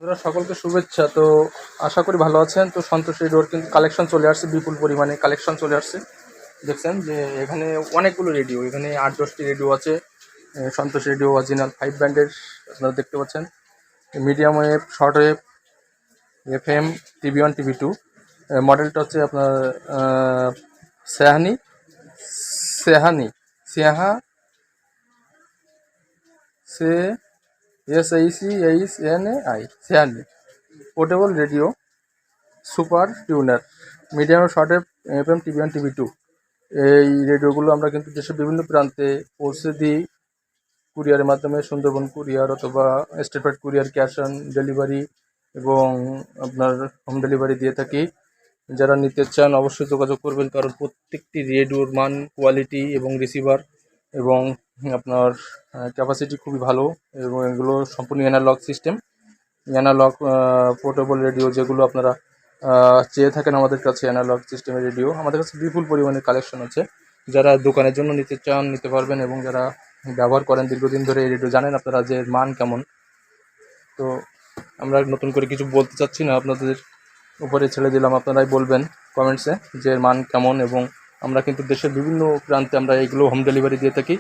বন্ধুরা সকলকে শুভেচ্ছা। তো আশা করি ভালো আছেন। তো সন্তোষ রেডিওর কিন্তু কালেকশন চলে আসছে, বিপুল পরিমাণে কালেকশন চলে আসছে। দেখছেন যে এখানে অনেকগুলো রেডিও, এখানে 8-10টি রেডিও আছে। সন্তোষ রেডিও অরিজিনাল 5 ব্র্যান্ডের আপনারা দেখতে পাচ্ছেন। Medium wave, short wave, FM, TV1, TV2। মডেলটা হচ্ছে আপনার সেহানি সেহানি সেহা সে SHEHNAI Shehnai portable radio, super tuner, medium short wave, FM, TV1, TV2। এই রেডিওগুলো আমরা কিন্তু দেশের বিভিন্ন প্রান্তে পৌঁছে দিই কুরিয়ারের মাধ্যমে, সুন্দরবন কুরিয়ার অথবা স্টেট ফার্ড কুরিয়ার, ক্যাশ অন ডেলিভারি এবং আপনার হোম ডেলিভারি দিয়ে থাকি। যারা নিতে চান অবশ্যই যোগাযোগ করবেন, কারণ প্রত্যেকটি রেডিওর মান, কোয়ালিটি এবং রিসিভার এবং আপনার ক্যাপাসিটি খুবই ভালো, এবং এগুলো সম্পূর্ণ analogue system, analogue portable radio, যেগুলো আপনারা চেয়ে থাকেন আমাদের কাছে। অ্যানালগ সিস্টেমের রেডিও আমাদের কাছে বিপুল পরিমাণে কালেকশন আছে। যারা দোকানের জন্য নিতে চান নিতে পারবেন, এবং যারা ব্যবহার করেন দীর্ঘদিন ধরে এই রেডিও জানেন আপনারা যে এর মান কেমন। তো আমরা নতুন করে কিছু বলতে চাচ্ছি না, আপনাদের উপরে ছেড়ে দিলাম, আপনারাই বলবেন কমেন্টসে যে এর মান কেমন। এবং আমরা কিন্তু দেশের বিভিন্ন প্রান্তে আমরা এইগুলো হোম ডেলিভারি দিয়ে থাকি।